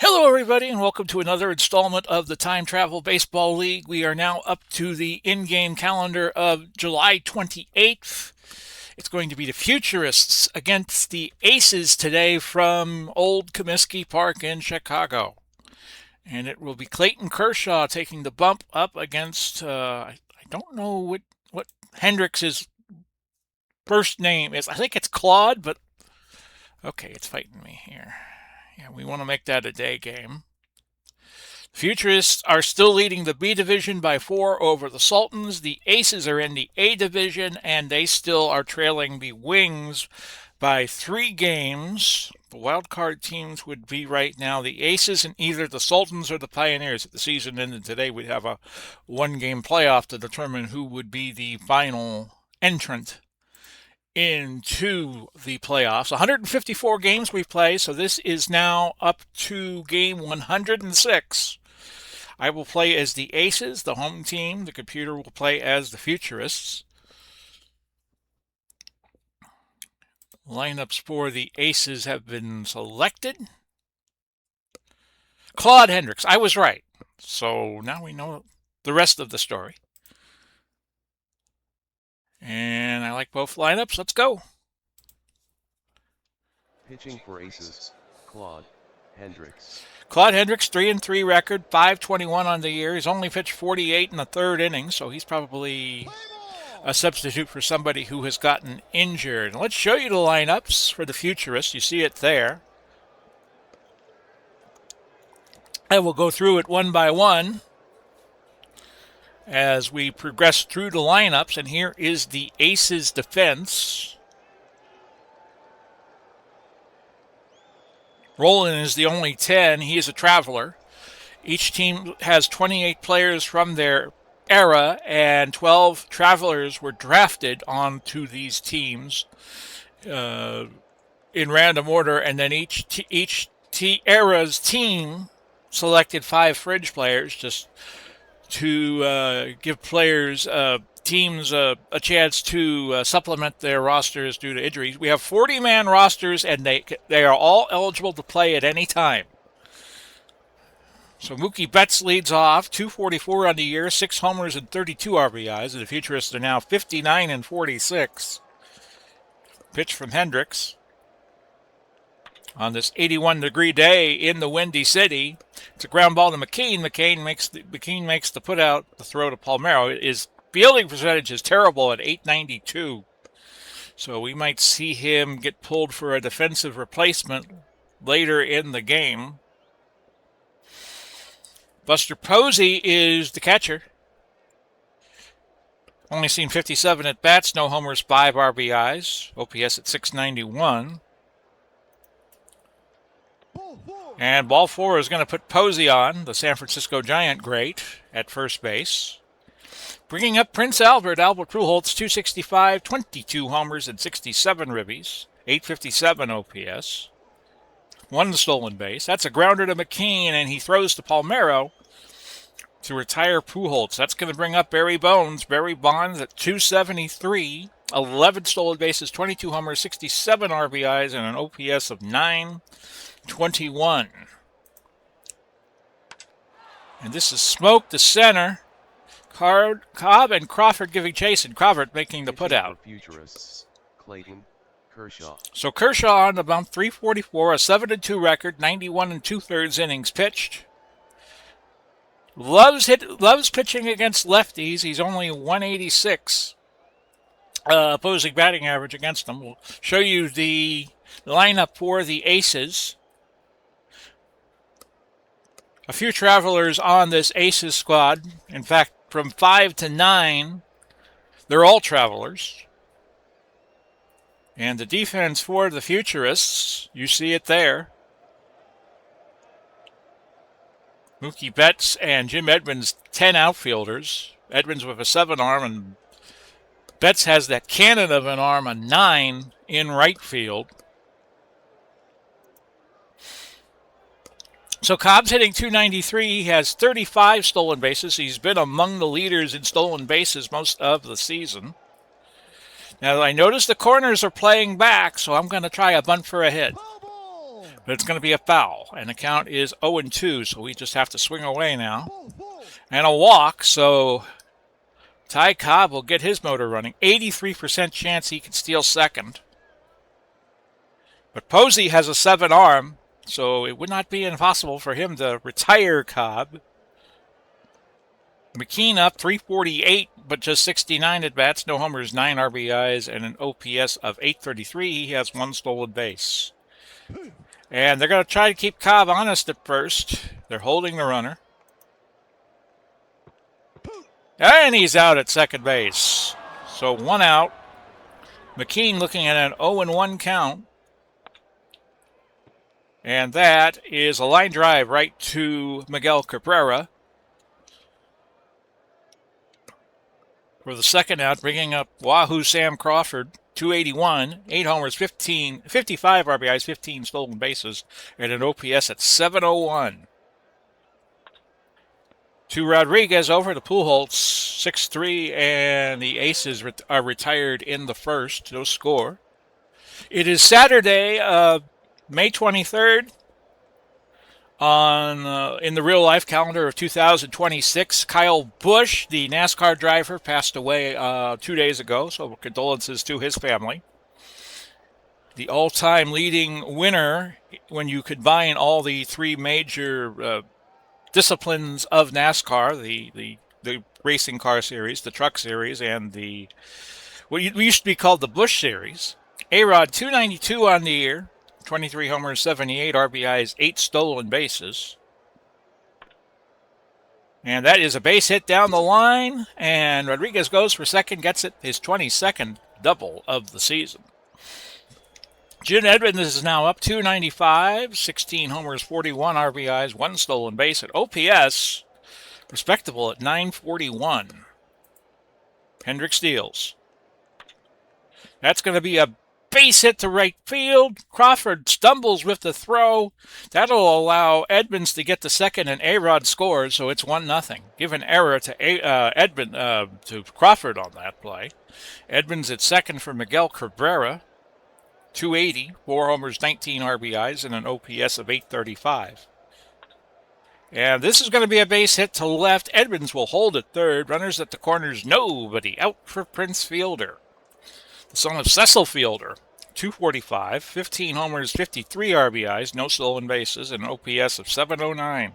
Hello, everybody, and welcome to another installment of the Time Travel Baseball League. We are now up to the in-game calendar of July 28th. It's going to be the Futurists against the Aces today from Old Comiskey Park in Chicago. And it will be Clayton Kershaw taking the bump up against, I don't know what Hendricks' first name is. I think it's Claude, but okay, it's fighting me here. Yeah, we want to make that a day game. Futurists are still leading the B division by 4 over the Sultans. The Aces are in the A division, and they still are trailing the Wings by 3 games. The wild card teams would be right now the Aces and either the Sultans or the Pioneers. If the season ended today, we'd have a 1-game playoff to determine who would be the final entrant into the playoffs. 154 games we've played, so this is now up to game 106. I will play as the Aces, the home team. The computer will play as the Futurists. Lineups for the Aces have been selected. Claude Hendricks, I was right. So now we know the rest of the story. And I like both lineups. Let's go. Pitching for Aces, Claude Hendricks. Claude Hendricks, 3-3 record, 521 on the year. He's only pitched 48 in the third inning, so he's probably a substitute for somebody who has gotten injured. Let's show you the lineups for the Futurists. You see it there. I will go through it one by one as we progress through the lineups, and here is the Aces defense. Roland is the only 10. He is a traveler. Each team has 28 players from their era, and 12 travelers were drafted onto these teams in random order, and then each era's team selected 5 fringe players just to give players teams a chance to supplement their rosters due to injuries. We have 40-man rosters, and they are all eligible to play at any time. So Mookie Betts leads off, 244 on the year, 6 homers and 32 RBIs. And the Futurists are now 59 and 46. Pitch from Hendricks on this 81-degree day in the Windy City. It's a ground ball to McKean. McKean makes the put out, the throw to Palmeiro. His fielding percentage is terrible at .892. So we might see him get pulled for a defensive replacement later in the game. Buster Posey is the catcher. Only seen 57 at bats, no homers, 5 RBIs. OPS at .691. And ball 4 is going to put Posey on, the San Francisco Giant great, at first base. Bringing up Prince Albert Pujols, 265, 22 homers and 67 ribbies, 857 OPS. 1 stolen base. That's a grounder to McKean, and he throws to Palmeiro to retire Pujols. That's going to bring up Barry Bonds. Barry Bonds at 273, 11 stolen bases, 22 homers, 67 RBIs, and an OPS of 921. And this is Smoke to center. Cobb and Crawford giving chase, and Crawford making the putout. Futurists, Clayton Kershaw. So Kershaw on the bump, 344, a 7-2 record, 91 2/3 innings pitched. Loves pitching against lefties. He's only 186 opposing batting average against them. We'll show you the lineup for the Aces. A few travelers on this Aces squad. In fact, from 5 to 9, they're all travelers. And the defense for the Futurists, you see it there. Mookie Betts and Jim Edmonds, 10 outfielders. Edmonds with a 7 arm, and Betts has that cannon of an arm, a 9 in right field. So Cobb's hitting .293. He has 35 stolen bases. He's been among the leaders in stolen bases most of the season. Now, I notice the corners are playing back, so I'm going to try a bunt for a hit. But it's going to be a foul, and the count is 0-2, so we just have to swing away now. And a walk, so Ty Cobb will get his motor running. 83% chance he can steal second. But Posey has a 7 arm, so it would not be impossible for him to retire Cobb. McKean up 348, but just 69 at bats, no homers, 9 RBIs, and an OPS of 833. He has 1 stolen base. And they're going to try to keep Cobb honest at first. They're holding the runner. And he's out at second base. So 1 out. McKean looking at an 0-1 count. And that is a line drive right to Miguel Cabrera. For the second out, bringing up Wahoo Sam Crawford, 281, 8 homers, 55 RBIs, 15 stolen bases, and an OPS at 701. To Rodriguez over to Pujols, 6-3, and the Aces are retired in the first, no score. It is Saturday, May 23rd. In the real life calendar of 2026, Kyle Busch, the NASCAR driver, passed away 2 days ago, so condolences to his family. The all-time leading winner, when you combine all the 3 major disciplines of NASCAR, the racing car series, the truck series, and what used to be called the Busch series. A-Rod, 292 on the year. 23 homers, 78 RBIs, 8 stolen bases. And that is a base hit down the line. And Rodriguez goes for second, gets it, his 22nd double of the season. Jim Edmonds is now up 295, 16 homers, 41 RBIs, 1 stolen base at OPS, respectable at 941. Hendricks steals. That's going to be a base hit to right field. Crawford stumbles with the throw. That'll allow Edmonds to get to second, and A-Rod scores, so it's 1-0. Give an error to to Crawford on that play. Edmonds at second for Miguel Cabrera, 280, 4 homers, 19 RBIs, and an OPS of 835. And this is going to be a base hit to left. Edmonds will hold at third. Runners at the corners, nobody. Out for Prince Fielder, the son of Cecil Fielder, 245, 15 homers, 53 RBIs, no stolen bases, and an OPS of 709.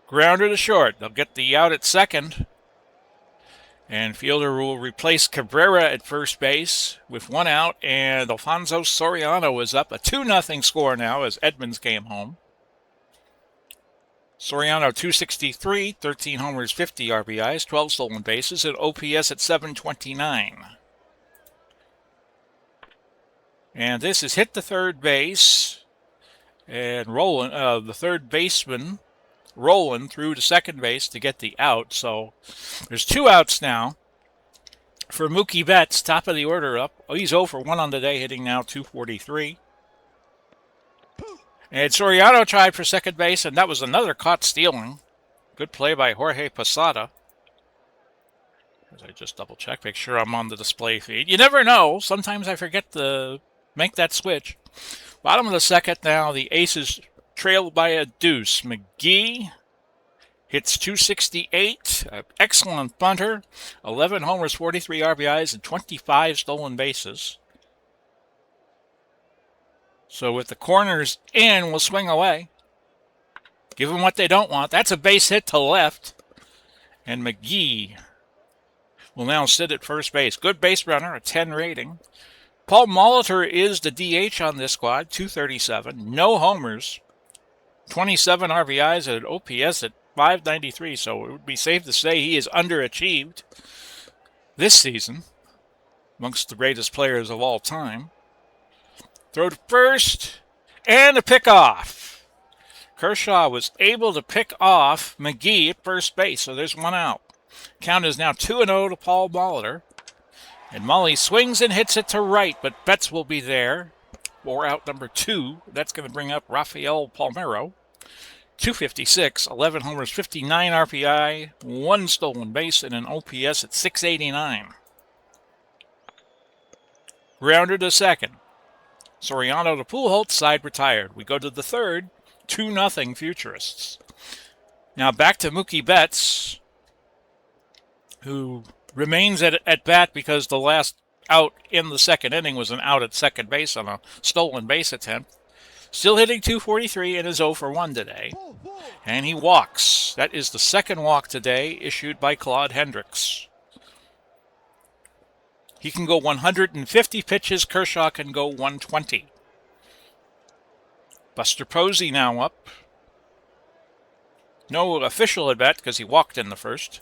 Grounder to short. They'll get the out at second. And Fielder will replace Cabrera at first base with 1 out. And Alfonso Soriano is up. A 2-0 score now as Edmonds came home. Soriano 263, 13 homers, 50 RBIs, 12 stolen bases, and OPS at 729. And this is hit to third base, and the third baseman, Roland through to second base to get the out. So there's 2 outs now for Mookie Betts, top of the order up. Oh, he's 0 for 1 on the day, hitting now 243. And Soriano tried for second base, and that was another caught stealing. Good play by Jorge Posada. As I just double check, make sure I'm on the display feed. You never know. Sometimes I forget to make that switch. Bottom of the second now, the Aces trailed by a deuce. McGee hits 268. Excellent bunter. 11 homers, 43 RBIs, and 25 stolen bases. So with the corners in, we'll swing away. Give them what they don't want. That's a base hit to left. And McGee will now sit at first base. Good base runner, a 10 rating. Paul Molitor is the DH on this squad, 237. No homers, 27 RBIs, and an OPS at 593. So it would be safe to say he is underachieved this season amongst the greatest players of all time. Throw to first, and a pickoff. Kershaw was able to pick off McGee at first base, so there's 1 out. Count is now 2-0 to Paul Molitor. And Molly swings and hits it to right, but Betts will be there for out number 2. That's going to bring up Rafael Palmeiro. 256, 11 homers, 59 RPI, 1 stolen base, and an OPS at 689. Grounder to second. Soriano to Pujols, side retired. We go to the third, 2-0 Futurists. Now back to Mookie Betts, who remains at bat because the last out in the second inning was an out at second base on a stolen base attempt. Still hitting .243 and is 0 for 1 today. And he walks. That is the second walk today issued by Claude Hendricks. He can go 150 pitches. Kershaw can go 120. Buster Posey now up. No official at bat because he walked in the first.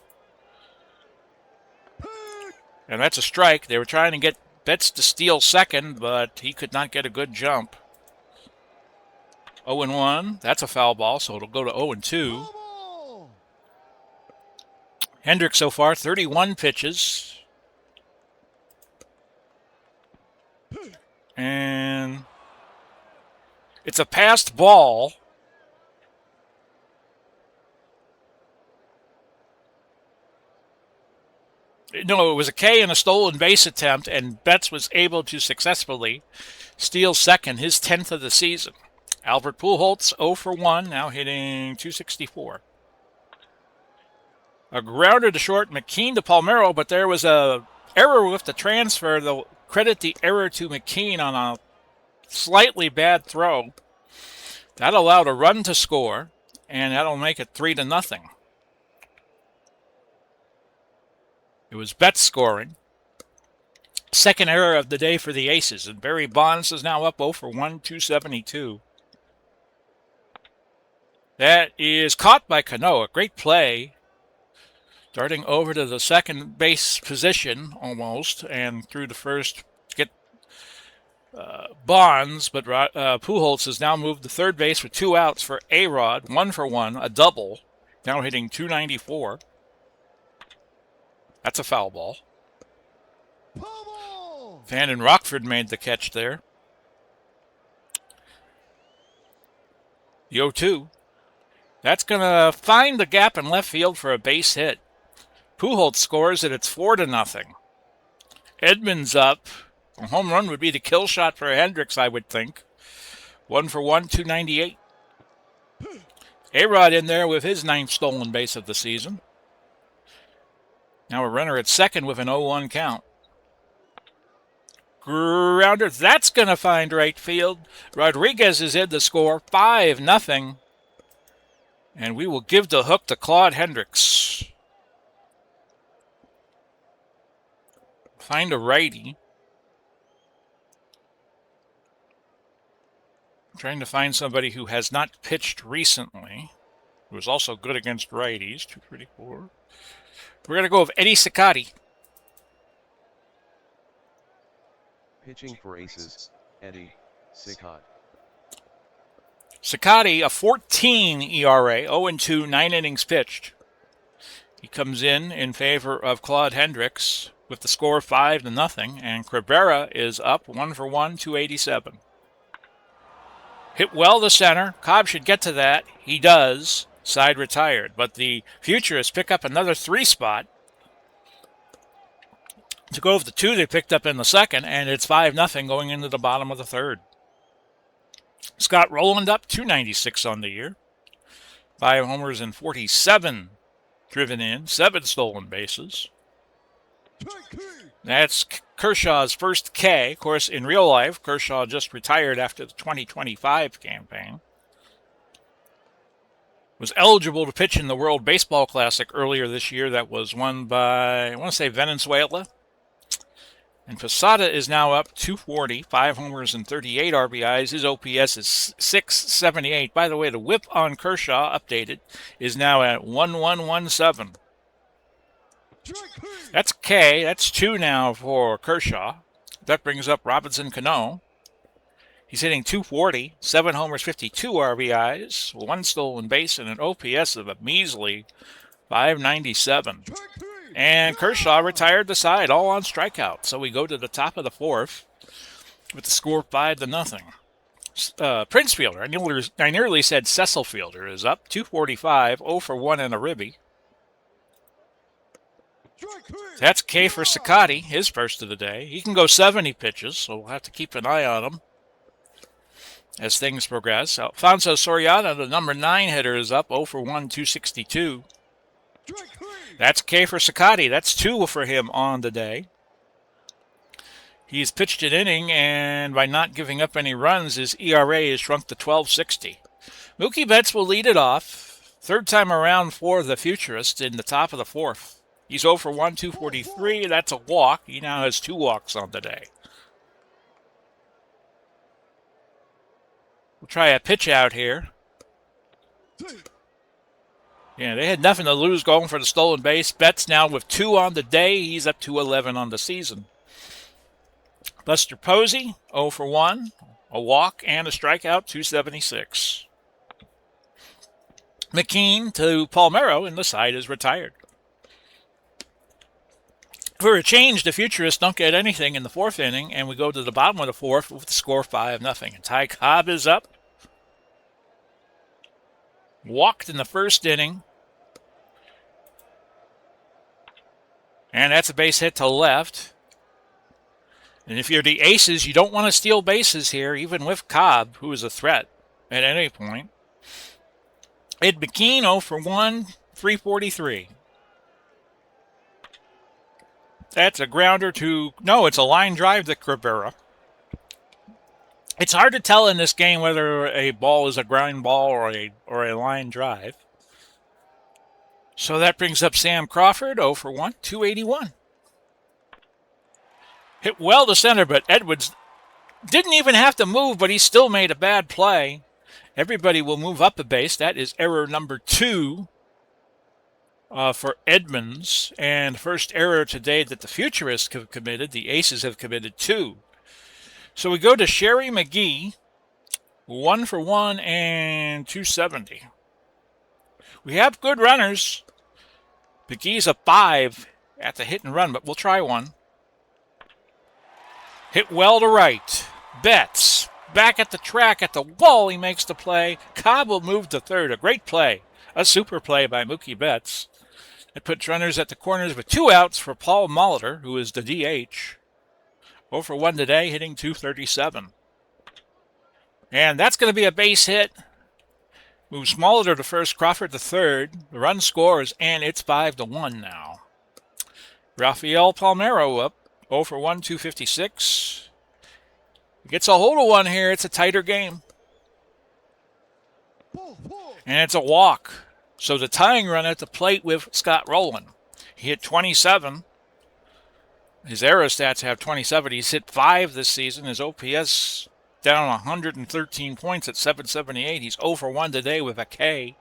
And that's a strike. They were trying to get Betts to steal second, but he could not get a good jump. 0-1. That's a foul ball, so it'll go to 0-2. Hendricks so far, 31 pitches. And it's a passed ball. No, it was a K and a stolen base attempt, and Betts was able to successfully steal second, his 10th of the season. Albert Pujols, 0 for 1, now hitting .264. A grounder to short, McKean to Palmeiro, but there was a error with the transfer. They'll credit the error to McKean on a slightly bad throw. That allowed a run to score, and that'll make it 3-0. It was Betts scoring. Second error of the day for the Aces, and Barry Bonds is now up 0 for 1, 272. That is caught by Cano. A great play. Darting over to the second base position almost, and through the first to get Bonds, but Pujols has now moved to third base with 2 outs for A-Rod, 1 for 1, a double, now hitting .294. That's a foul ball. Van Rockford made the catch there. The 0-2. That's going to find the gap in left field for a base hit. Pujols scores it. It's 4-0. Edmonds up. A home run would be the kill shot for Hendricks, I would think. 1 for 1, 298. A-Rod in there with his 9th stolen base of the season. Now a runner at second with an 0-1 count. Grounder, that's going to find right field. Rodriguez is in the score, 5-0. And we will give the hook to Claude Hendricks. Find a righty. I'm trying to find somebody who has not pitched recently, who is also good against righties, 234. We're going to go with Eddie Cicotti. Pitching for Aces, Eddie Cicotti. Cicotti, a 14 ERA, 0-2, 9 innings pitched. He comes in favor of Claude Hendricks with the score 5-0, and Cabrera is up 1 for 1, 287. Hit well to center. Cobb should get to that. He does. Side retired. But the Futurists pick up another 3 spot to go with the 2 they picked up in the second, and it's 5-0 going into the bottom of the third. Scott Rowland up 296 on the year. 5 homers and 47 driven in, 7 stolen bases. That's Kershaw's first K. Of course, in real life, Kershaw just retired after the 2025 campaign. Was eligible to pitch in the World Baseball Classic earlier this year that was won by, I want to say, Venezuela. And Posada is now up 240, 5 homers and 38 RBIs. His OPS is 678. By the way, the whip on Kershaw, updated, is now at 1117. That's K. That's 2 now for Kershaw. That brings up Robinson Cano. He's hitting 240, 7 homers, 52 RBIs, 1 stolen base, and an OPS of a measly 597. And Kershaw retired the side, all on strikeout. So we go to the top of the fourth with the score 5-0. Prince Fielder, I nearly said Cecil Fielder, is up 245, 0 for 1 and a ribby. That's K for Cicotti, his first of the day. He can go 70 pitches, so we'll have to keep an eye on him. as things progress. Alfonso Soriano, the number 9 hitter, is up 0 for 1, 262. That's K for Sakati. That's 2 for him on the day. He's pitched an inning, and by not giving up any runs, his ERA is shrunk to 12.60. Mookie Betts will lead it off. Third time around for the Futurists in the top of the 4th. He's 0 for 1, 243. That's a walk. He now has 2 walks on the day. We'll try a pitch out here. Yeah, they had nothing to lose going for the stolen base. Betts now with 2 on the day. He's up to 11 on the season. Buster Posey, 0 for 1. A walk and a strikeout, 276. McKean to Palmeiro, and the side is retired. For a change, the Futurists don't get anything in the 4th inning, and we go to the bottom of the 4th with the score 5-0. And Ty Cobb is up. Walked in the 1st inning. And that's a base hit to left. And if you're the Aces, you don't want to steal bases here, even with Cobb, who is a threat at any point. Ed McKean, 0 for 1, 343. That's a grounder to... No, it's a line drive to Cabrera. It's hard to tell in this game whether a ball is a ground ball or a line drive. So that brings up Sam Crawford, 0 for 1, 281. Hit well to center, but Edwards didn't even have to move, but he still made a bad play. Everybody will move up a base. That is error number 2 for Edmonds. And first error today that the Futurists have committed. The Aces have committed 2. So we go to Sherry McGee, 1 for 1 and 270. We have good runners. McGee's a 5 at the hit and run, but we'll try one. Hit well to right. Betts back at the track at the wall. He makes the play. Cobb will move to third. A great play. A super play by Mookie Betts. It puts runners at the corners with 2 outs for Paul Molitor, who is the DH. 0 for 1 today, hitting 237. And that's going to be a base hit. Moves Molitor to first, Crawford to third. The run scores, and it's 5-1 now. Rafael Palmeiro up. 0 for 1, 256. Gets a hold of one here. It's a tighter game. And it's a walk. So the tying run at the plate with Scott Rowland. He hit 27. His error stats have 27. He's hit 5 this season. His OPS down 113 points at 778. He's 0 for 1 today with a K.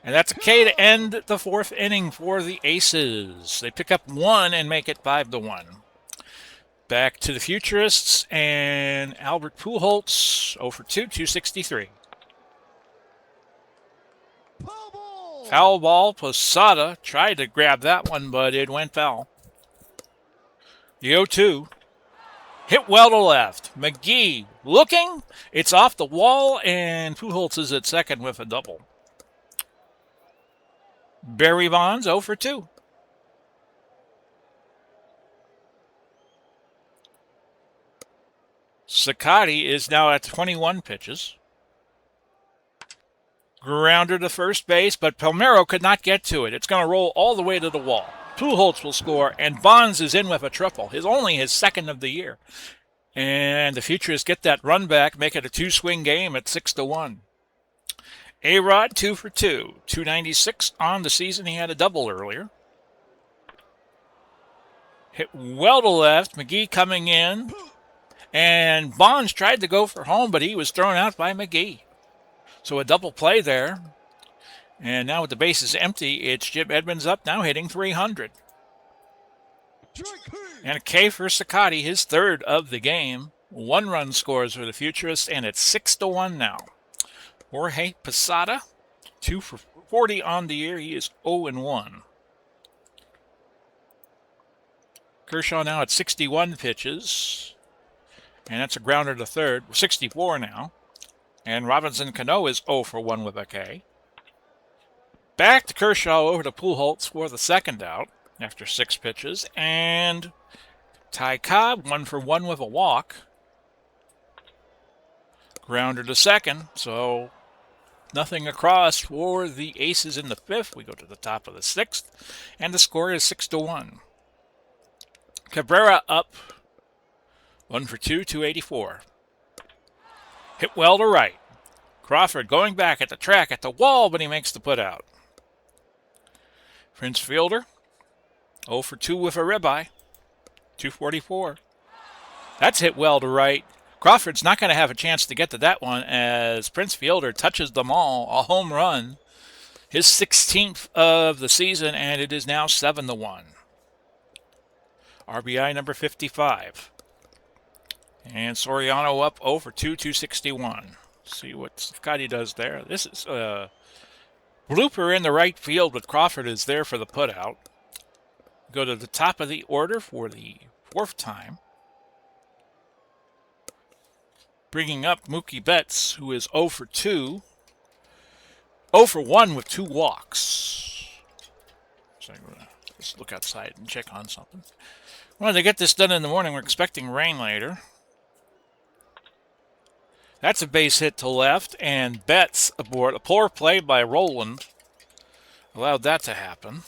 And that's a K to end the 4th inning for the Aces. They pick up 1 and make it 5-1. Back to the Futurists and Albert Pujols, 0 for 2, 263. Foul ball. Posada tried to grab that one, but it went foul. The 0-2. Hit well to left. McGee looking. It's off the wall, and Pujols is at second with a double. Barry Bonds, 0 for 2. Sakati is now at 21 pitches. Grounder to first base, but Palmeiro could not get to it. It's going to roll all the way to the wall. Pujols will score, and Bonds is in with a triple. Only his 2nd of the year. And the Futurists get that run back, make it a 2-swing game at 6-1. A-Rod, 2 for 2. 296 on the season. He had a double earlier. Hit well to left. McGee coming in. And Bonds tried to go for home, but he was thrown out by McGee. So a double play there. And now with the bases empty, it's Jim Edmonds up, now hitting 300. And a K for Sakati, his 3rd of the game. 1 run scores for the Futurists, and it's 6-1 now. Jorge Posada, 2 for 40 on the year. He is 0-1. Kershaw now at 61 pitches. And that's a grounder to third. 64 now. And Robinson Cano is 0 for 1 with a K. Back to Kershaw over to Pujols for the 2nd out after 6 pitches. And Ty Cobb, 1 for 1 with a walk. Grounder to second, so nothing across for the aces in the fifth. We go to the top of the sixth, and the score is 6-1. Cabrera up 1 for 2, 284. Hit well to right. Crawford going back at the track at the wall, but he makes the put out. Prince Fielder 0 for 2 with a ribeye, 244. That's hit well to right. Crawford's not going to have a chance to get to that one as Prince Fielder touches them all. A home run. His 16th of the season, and it is now 7-1. RBI number 55. And Soriano up 0 for 2, 261. See what Scotty does there. This is a blooper in the right field, but Crawford is there for the putout. Go to the top of the order for the fourth time. Bringing up Mookie Betts, who is 0 for 2. 0 for 1 with 2 walks. So let's look outside and check on something. Wanted to get this done in the morning. We're expecting rain later. That's a base hit to left, and Betts aboard. A poor play by Roland allowed that to happen.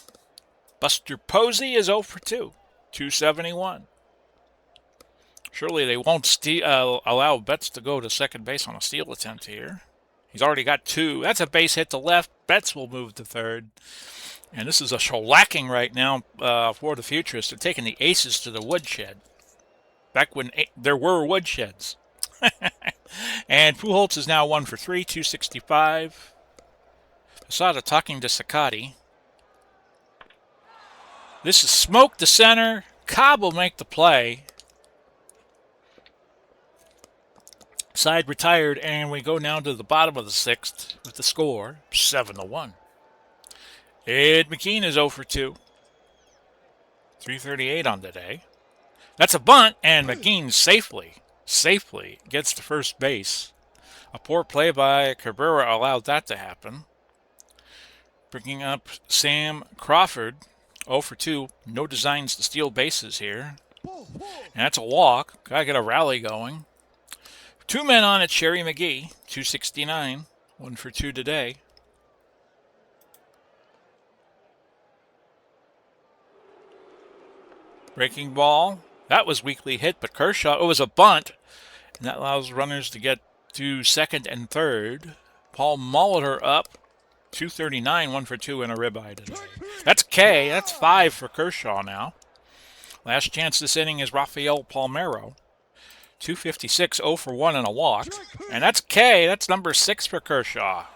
Buster Posey is 0 for 2, 271. Surely they won't allow Betts to go to second base on a steal attempt here. He's already got 2. That's a base hit to left. Betts will move to third. And this is a shellacking right now for the Futurists. They're taking the aces to the woodshed. Back when there were woodsheds. And Pujols is now 1 for 3, 265. Posada talking to Sakati. This is smoke to center. Cobb will make the play. Side retired, and we go now to the bottom of the sixth with the score 7-1. Ed McKean is 0 for 2. 338 on the day. That's a bunt, and McKean safely gets to first base. A poor play by Cabrera allowed that to happen. Bringing up Sam Crawford, 0 for 2. No designs to steal bases here. And that's a walk. Gotta get a rally going. 2 men on it, Sherry McGee, 269. 1 for 2 today. Breaking ball. That was weakly hit, but Kershaw, it was a bunt. And that allows runners to get to second and third. Paul Molitor up, 239, 1 for 2 and a ribeye today. That's K. That's 5 for Kershaw now. Last chance this inning is Rafael Palmeiro. 256, 0 for 1 and a walk. And that's K. That's number 6 for Kershaw.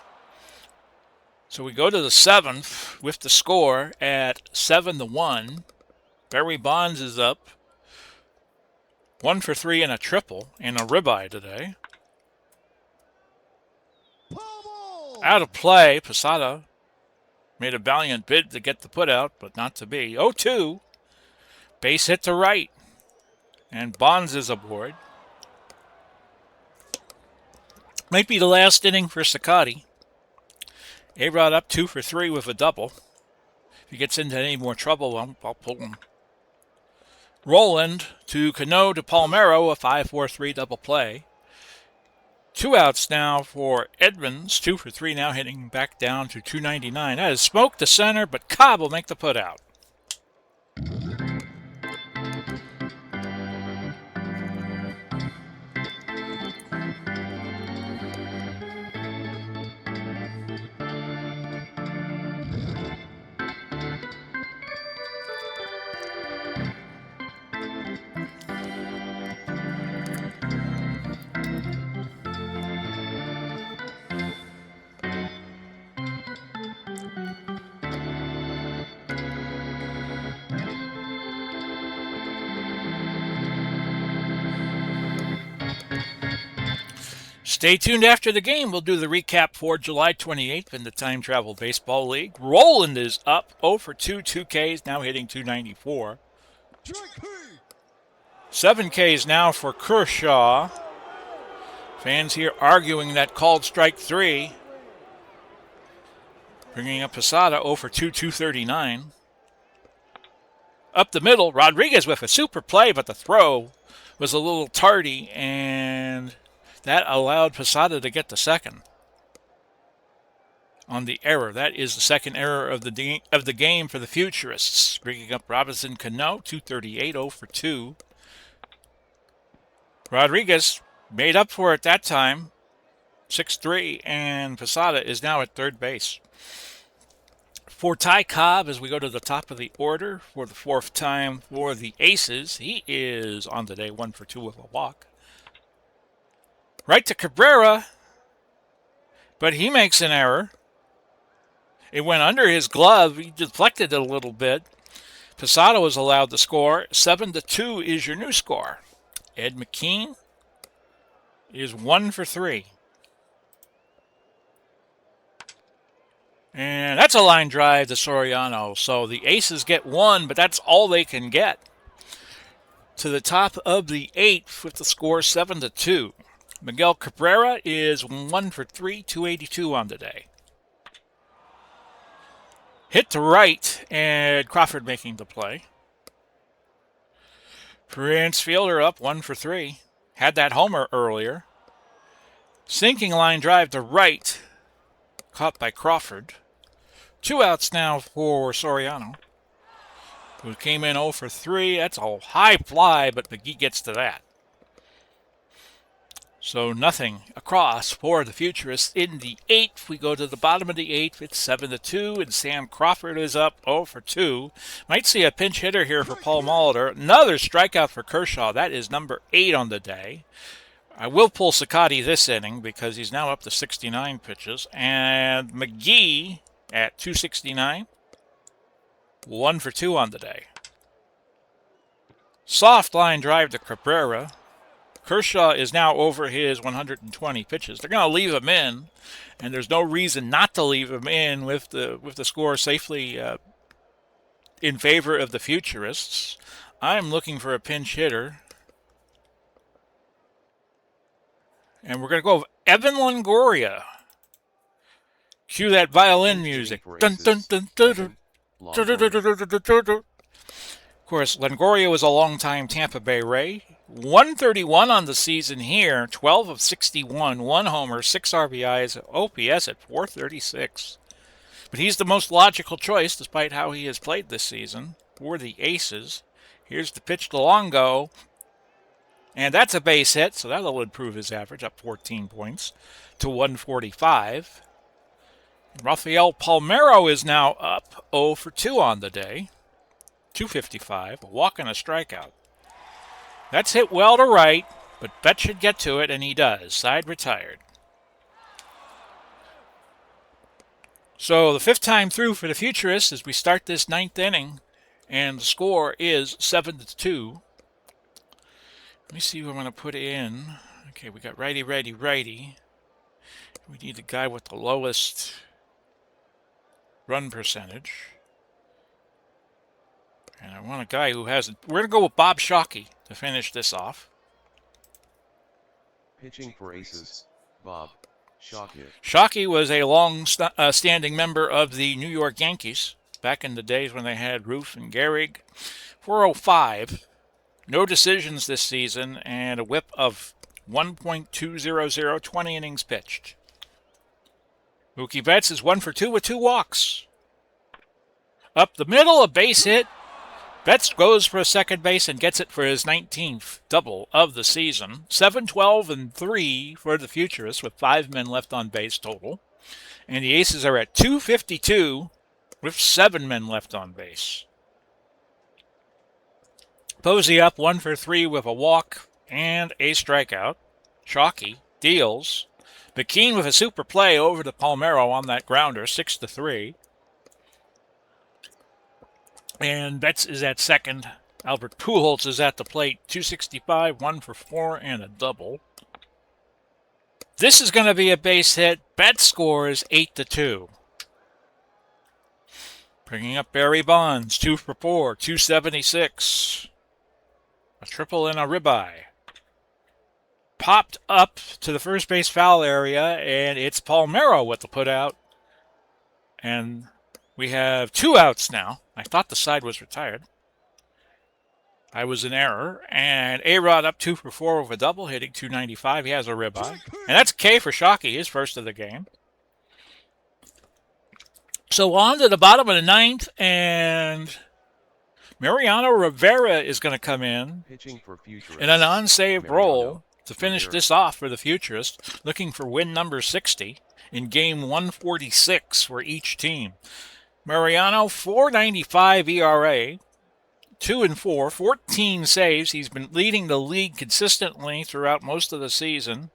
So we go to the seventh with the score at 7-1. Barry Bonds is up. 1 for 3 and a triple and a ribeye today. Out of play, Posada made a valiant bid to get the putout, but not to be. 0-2. Base hit to right. And Bonds is aboard. Might be the last inning for Sakati. A-Rod up 2 for 3 with a double. If he gets into any more trouble, I'll pull him. Roland to Cano to Palmeiro, a 5-4-3 double play. 2 outs now for Edmonds, 2 for 3 now hitting back down to 299. That is smoke to center, but Cobb will make the putout. Stay tuned after the game. We'll do the recap for July 28th in the Time Travel Baseball League. Roland is up 0 for 2, 2 Ks, now hitting 294. 7 Ks now for Kershaw. Fans here arguing that called strike 3. Bringing up Posada 0 for 2, 239. Up the middle, Rodriguez with a super play, but the throw was a little tardy, and That allowed Posada to get the second on the error. That is the second error of the game for the Futurists. Bringing up Robinson Cano, 238, 0 for 2. Rodriguez made up for it that time, 6-3, and Posada is now at third base. For Ty Cobb, as we go to the top of the order for the fourth time for the Aces, he is on the day 1 for 2 with a walk. Right to Cabrera, but he makes an error. It went under his glove. He deflected it a little bit. Posada was allowed to score. 7-2 is your new score. Ed McKean is 1 for 3. And that's a line drive to Soriano. So the Aces get 1, but that's all they can get. To the top of the 8th with the score 7-2. Miguel Cabrera is 1 for 3, 282 on the day. Hit to right, and Crawford making the play. Prince Fielder up 1 for 3. Had that homer earlier. Sinking line drive to right. Caught by Crawford. 2 outs now for Soriano, who came in 0 for 3. That's a high fly, but McGee gets to that. So nothing across for the Futurists in the 8th. We go to the bottom of the 8th. It's 7-2, and Sam Crawford is up 0 for 2. Might see a pinch hitter here for Paul Molitor. Another strikeout for Kershaw. That is number 8 on the day. I will pull Sakati this inning because he's now up to 69 pitches. And McGee at 269. 1 for 2 on the day. Soft line drive to Cabrera. Kershaw is now over his 120 pitches. They're going to leave him in, and there's no reason not to leave him in with the score safely in favor of the Futurists. I'm looking for a pinch hitter. And we're going to go with Evan Longoria. Cue that violin music. Dun, dun, dun, dun, dun. Of course, Longoria was a longtime Tampa Bay Ray. 131 on the season here, 12 of 61, 1 homer, 6 RBIs, OPS at 436. But he's the most logical choice, despite how he has played this season, for the Aces. Here's the pitch to Longo, and that's a base hit, so that'll improve his average, up 14 points to 145. Rafael Palmeiro is now up 0 for 2 on the day, 255, a walk and a strikeout. That's hit well to right, but Bet should get to it, and he does. Side retired. So the 5th time through for the Futurists as we start this 9th inning, and the score is 7-2. Let me see what I'm going to put in. Okay, we got righty, righty, righty. We need the guy with the lowest run percentage. And I want a guy who hasn't. We're going to go with Bob Shockey to finish this off. Pitching for Aces, Bob Shockey. Shockey was a long-standing member of the New York Yankees back in the days when they had Roof and Gehrig. 405. No decisions this season, and a whip of 1.200, 20 innings pitched. Mookie Betts is 1 for 2 with 2 walks. Up the middle, a base hit. Betts goes for a second base and gets it for his 19th double of the season. 7-12-3 for the Futurists with 5 men left on base total. And the Aces are at 252 with 7 men left on base. Posey up 1 for 3 with a walk and a strikeout. Shockey deals. McKean with a super play over to Palmeiro on that grounder, 6-3. And Betts is at second. Albert Pujols is at the plate, 265, 1 for 4, and a double. This is going to be a base hit. Betts scores 8-2. Bringing up Barry Bonds, 2 for 4, 276. A triple and a ribeye. Popped up to the first base foul area, and it's Palmeiro with the putout. And we have 2 outs now. I thought the side was retired. I was in error. And A-Rod up 2 for 4 with a double, hitting 295. He has a ribeye. And that's K for Shockey, his first of the game. So on to the bottom of the ninth, and Mariano Rivera is going to come in Pitching for Futurists. in an unsaved role to finish Rivera. this off for the Futurists, looking for win number 60 in game 146 for each team. Mariano, 4.95 ERA, 2-4, 14 saves. He's been leading the league consistently throughout most of the season.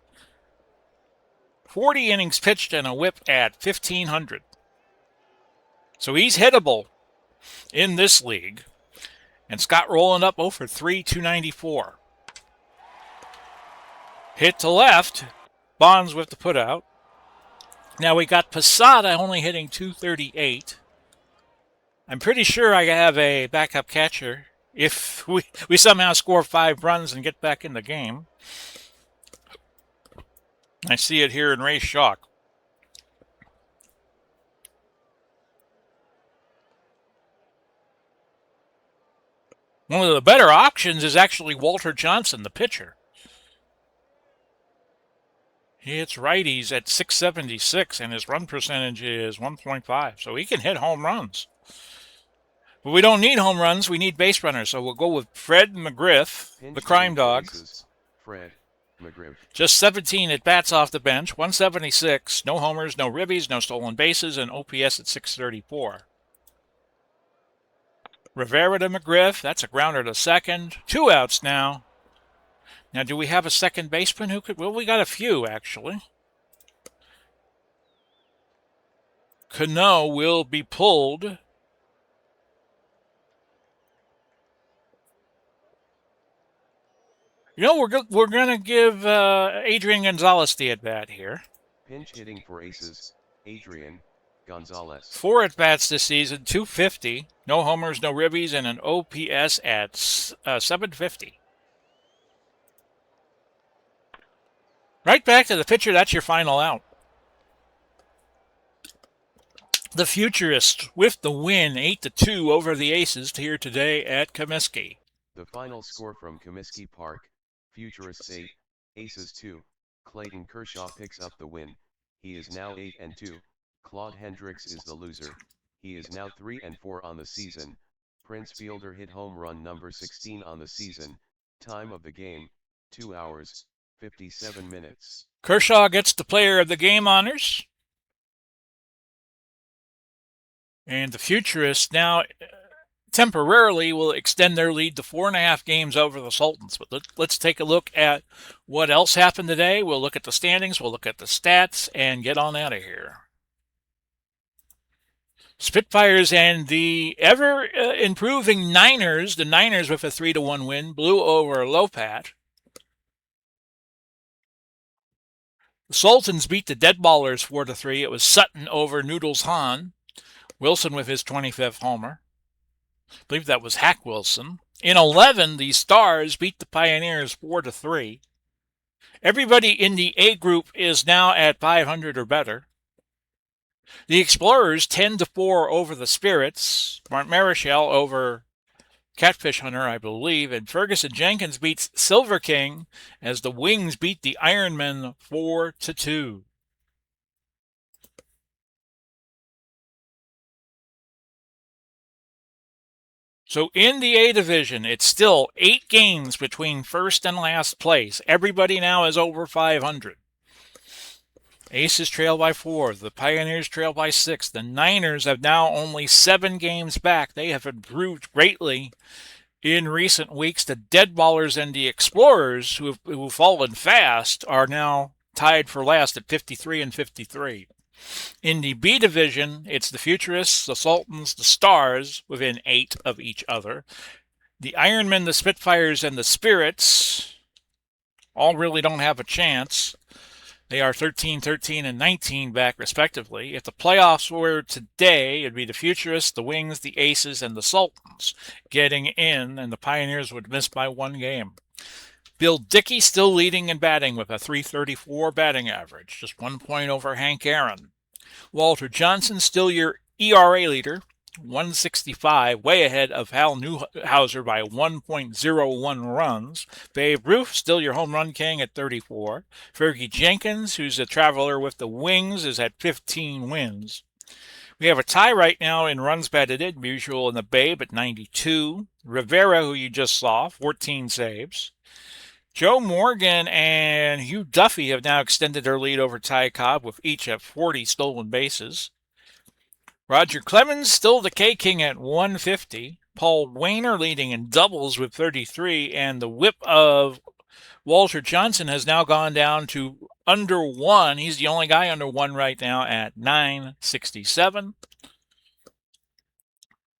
40 innings pitched and a whip at 1,500. So he's hittable in this league. And Scott rolling up 0 for 3, 294. Hit to left. Bonds with the putout. Now we got Posada only hitting 238. I'm pretty sure I have a backup catcher if we somehow score 5 runs and get back in the game. I see it here in Ray Shock. One of the better options is actually Walter Johnson, the pitcher. He hits righties at 676, and his run percentage is 1.5, so he can hit home runs. But we don't need home runs, we need base runners, so we'll go with Fred McGriff, the crime dog. Fred McGriff. Just 17 at bats off the bench, 176, no homers, no ribbies, no stolen bases, and OPS at 634. Rivera to McGriff, that's a grounder to second. 2 outs now. Now, do we have a second baseman who could? Well, we got a few, actually. Cano will be pulled. You know, we're going to give Adrian Gonzalez the at-bat here. Pinch hitting for Aces, Adrian Gonzalez. 4 at-bats this season, 250. No homers, no ribbies, and an OPS at 750. Right back to the pitcher, that's your final out. The Futurists with the win, 8-2 over the Aces here today at Comiskey. The final score from Comiskey Park, Futurists 8, Aces 2, Clayton Kershaw picks up the win. He is now 8-2, Claude Hendricks is the loser. He is now 3-4 on the season. Prince Fielder hit home run number 16 on the season. Time of the game, 2 hours, 57 minutes. Kershaw gets the player of the game honors. And the Futurists now temporarily will extend their lead to 4.5 games over the Sultans. But let's take a look at what else happened today. We'll look at the standings, we'll look at the stats, and get on out of here. Spitfires and the ever-improving Niners. The Niners with a 3-1 win blew over Lopat. The Sultans beat the Deadballers 4-3. It was Sutton over Noodles Hahn. Wilson with his 25th homer. I believe that was Hack Wilson. In 11, the Stars beat the Pioneers 4-3. Everybody in the A group is now at 500 or better. The Explorers 10-4 over the Spirits. Mark Marichal over Catfish Hunter, I believe. And Ferguson Jenkins beats Silver King as the Wings beat the Ironmen 4-2. So in the A division, it's still 8 games between first and last place. Everybody now is over 500. Aces trail by 4. The Pioneers trail by 6. The Niners have now only 7 games back. They have improved greatly in recent weeks. The Deadballers and the Explorers, who've fallen fast, are now tied for last at 53 and 53. In the B division, it's the Futurists, the Sultans, the Stars, within 8 of each other. The Ironmen, the Spitfires, and the Spirits all really don't have a chance. They are 13, 13, and 19 back, respectively. If the playoffs were today, it'd be the Futurists, the Wings, the Aces, and the Sultans getting in, and the Pioneers would miss by 1 game. Bill Dickey still leading in batting with a .334 batting average, just 1 point over Hank Aaron. Walter Johnson still your ERA leader, 165, way ahead of Hal Newhouser by 1.01 runs. Babe Ruth, still your home run king at 34. Fergie Jenkins, who's a traveler with the Wings, is at 15 wins. We have a tie right now in runs batted in, Musial and the Babe at 92. Rivera, who you just saw, 14 saves. Joe Morgan and Hugh Duffy have now extended their lead over Ty Cobb with each at 40 stolen bases. Roger Clemens still the K King at 150. Paul Wainer leading in doubles with 33, and the whip of Walter Johnson has now gone down to under 1. He's the only guy under 1 right now at 967.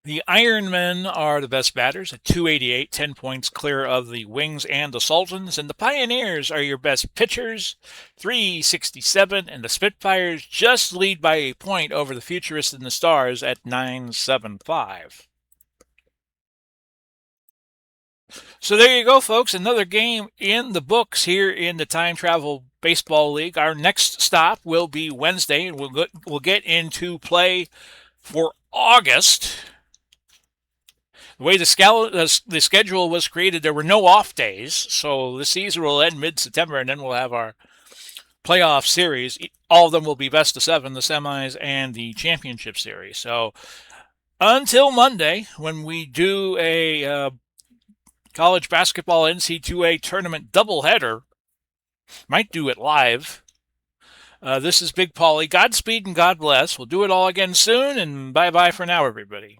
The Ironmen are the best batters at 288, 10 points clear of the Wings and the Sultans. And the Pioneers are your best pitchers, 367. And the Spitfires just lead by a point over the Futurists and the Stars at 975. So there you go, folks. Another game in the books here in the Time Travel Baseball League. Our next stop will be Wednesday, and we'll get into play for August. The way the schedule was created, there were no off days, so the season will end mid-September, and then we'll have our playoff series. All of them will be best of 7, the semis, and the championship series. So until Monday, when we do a college basketball NC2A tournament doubleheader, might do it live. This is Big Paulie. Godspeed and God bless. We'll do it all again soon, and bye-bye for now, everybody.